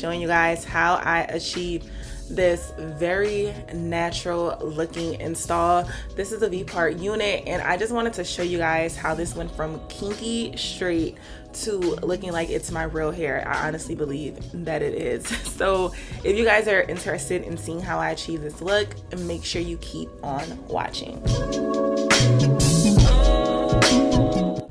Showing you guys how I achieve this very natural looking install. This is a V-part unit, and I just wanted to show you guys how this went from kinky straight to looking like it's my real hair. I honestly believe that it is. So if you guys are interested in seeing how I achieve this look, make sure you keep on watching.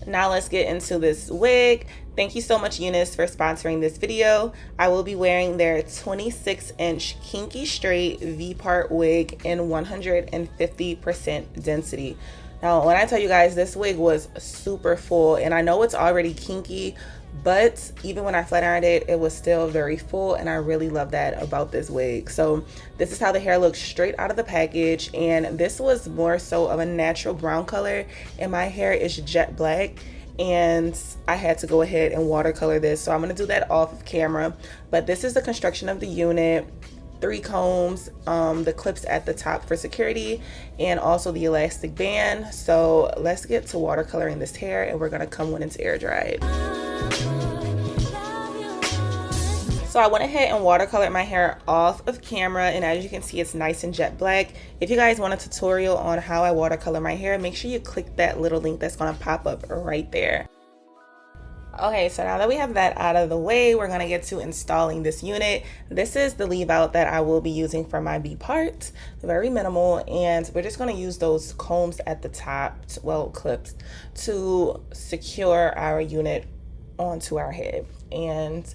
Now let's get into this wig. Thank you so much, UNice, for sponsoring this video. I will be wearing their 26-inch Kinky Straight V-part wig in 150% density. Now, when I tell you guys, this wig was super full, and I know it's already kinky, but even when I flat ironed it, it was still very full, and I really love that about this wig. So this is how the hair looks straight out of the package, and this was more so of a natural brown color, and my hair is jet black, and I had to go ahead and watercolor this. So I'm going to do that off of camera, but this is the construction of the unit. 3 combs, the clips at the top for security, and also the elastic band. So let's get to watercoloring this hair, and we're gonna come when it's air dried. So I went ahead and watercolored my hair off of camera, and as you can see, it's nice and jet black. If you guys want a tutorial on how I watercolor my hair, make sure you click that little link that's gonna pop up right there. Okay, so now that we have that out of the way, we're gonna get to installing this unit. This is the leave out that I will be using for my B part, very minimal, and we're just gonna use those combs at the top, well, clips, to secure our unit onto our head. And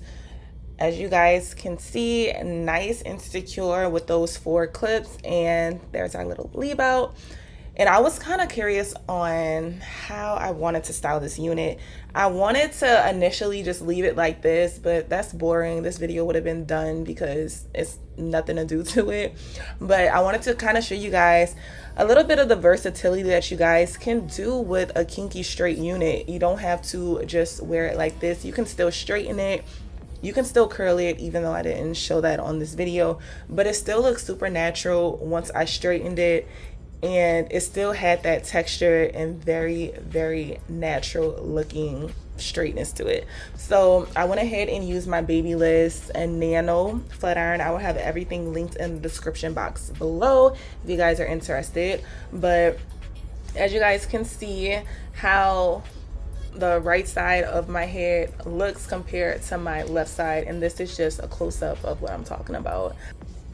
as you guys can see, nice and secure with those 4 clips, and there's our little leave out. And I was kind of curious on how I wanted to style this unit. I wanted to initially just leave it like this, but that's boring. This video would have been done because it's nothing to do to it. But I wanted to kind of show you guys a little bit of the versatility that you guys can do with a kinky straight unit. You don't have to just wear it like this. You can still straighten it. You can still curl it, even though I didn't show that on this video, but it still looks super natural once I straightened it. And it still had that texture and very, very natural looking straightness to it. So I went ahead and used my Babyliss and Nano flat iron. I will have everything linked in the description box below if you guys are interested. But as you guys can see how the right side of my head looks compared to my left side, and this is just a close-up of what I'm talking about.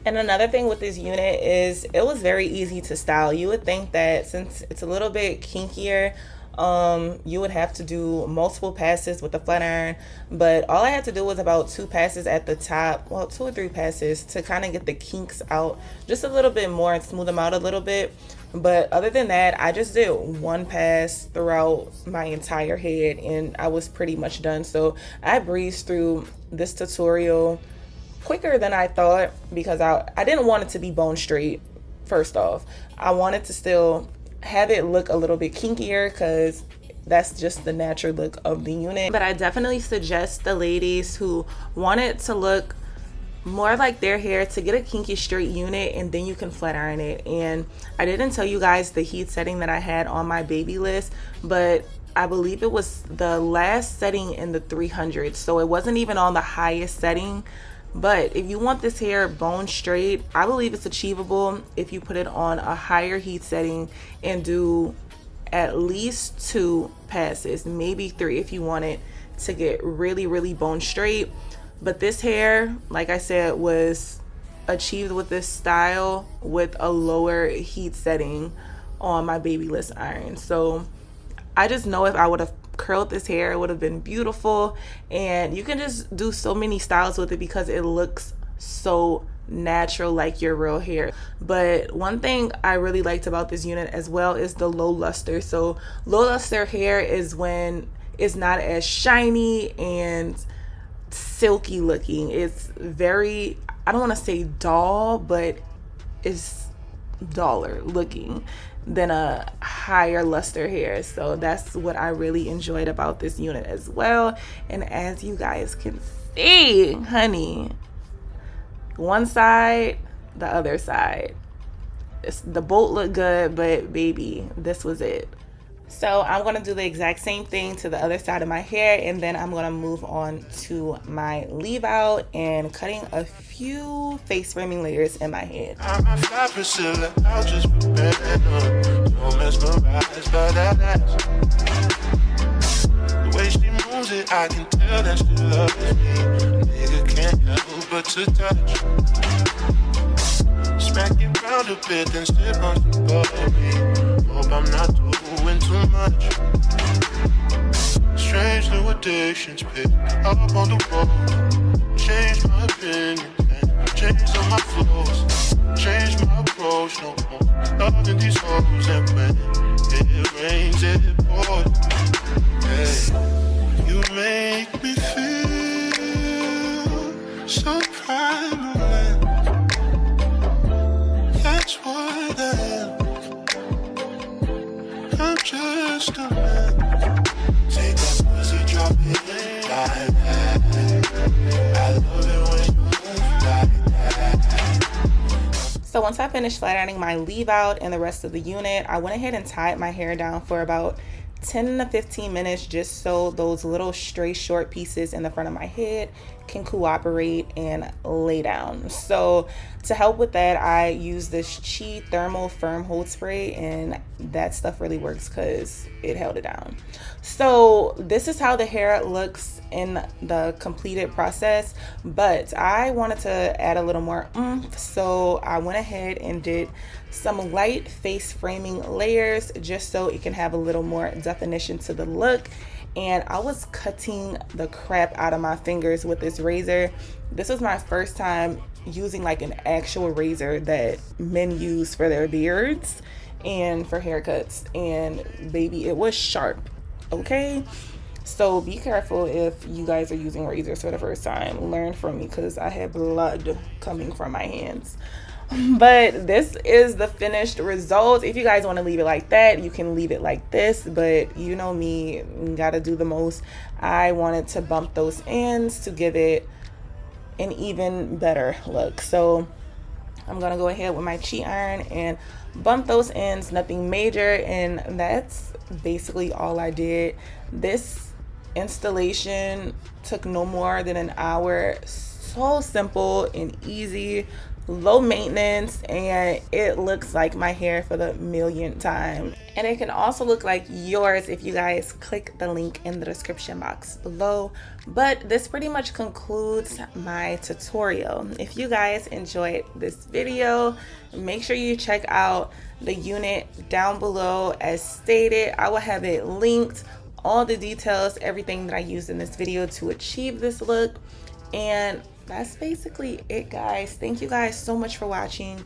And another thing with this unit is it was very easy to style. You would think that since it's a little bit kinkier, you would have to do multiple passes with the flat iron, but all I had to do was about 2 passes at the top, well, 2 or 3 passes to kind of get the kinks out just a little bit more and smooth them out a little bit. But other than that, I just did 1 pass throughout my entire head, and I was pretty much done. So I breezed through this tutorial quicker than I thought because I didn't want it to be bone straight. First off, I wanted to still have it look a little bit kinkier because that's just the natural look of the unit. But I definitely suggest the ladies who want it to look more like their hair to get a kinky straight unit, and then you can flat iron it. And I didn't tell you guys the heat setting that I had on my Babyliss, but I believe it was the last setting in the 300s, so it wasn't even on the highest setting. But if you want this hair bone straight, I believe it's achievable if you put it on a higher heat setting and do at least 2 passes, maybe 3 if you want it to get really, really bone straight. But this hair, like I said, was achieved with this style with a lower heat setting on my Babyliss iron. So I just know if I would have curled this hair, it would have been beautiful. And you can just do so many styles with it because it looks so natural, like your real hair. But one thing I really liked about this unit as well is the low luster. So low luster hair is when it's not as shiny and silky looking. It's very, I don't want to say dull, but it's duller looking than a higher luster hair. So that's what I really enjoyed about this unit as well. And as you guys can see, honey, one side, the other side, the bolt looked good, but baby, this was it. So I'm going to do the exact same thing to the other side of my hair, and then I'm going to move on to my leave out and cutting a few face framing layers in my head. I'm fly Priscilla, I'll just prepare don't mesmerize by that ass. The way she moves it, I can tell that she loves me. Nigga can't help but to touch. Smack it round a bit, then sip on some bubbly. Hope I'm not doing too much. Strange new addictions pick up on the road. Change my opinion, change on my flows. Change my approach, no more loving these hoes. And when it rains, it pours. Hey, you make me feel so primal. That's what I am. I'm just a man. Take that pussy, drop it like that. I love it when you move like that. So once I finished flat ironing my leave out and the rest of the unit, I went ahead and tied my hair down for about 10 to 15 minutes just so those little stray short pieces in the front of my head can cooperate and lay down. So to help with that, I use this Chi thermal firm hold spray, and that stuff really works because it held it down. So this is how the hair looks in the completed process, but I wanted to add a little more oomph, so I went ahead and did some light face framing layers just so it can have a little more definition to the look. And I was cutting the crap out of my fingers with this razor. This was my first time using like an actual razor that men use for their beards and for haircuts, and baby, it was sharp. Okay, so be careful if you guys are using razors for the first time. Learn from me because I had blood coming from my hands. But this is the finished result. If you guys want to leave it like that, you can leave it like this, but you know me, gotta do the most. I wanted to bump those ends to give it an even better look. So I'm gonna go ahead with my Chi iron and bump those ends, nothing major, and that's basically all I did. This installation took no more than an hour. So simple and easy, low maintenance, and it looks like my hair for the millionth time. And it can also look like yours if you guys click the link in the description box below. But this pretty much concludes my tutorial. If you guys enjoyed this video, make sure you check out the unit down below. As stated, I will have it linked, all the details, everything that I used in this video to achieve this look. And that's basically it, guys. Thank you guys so much for watching.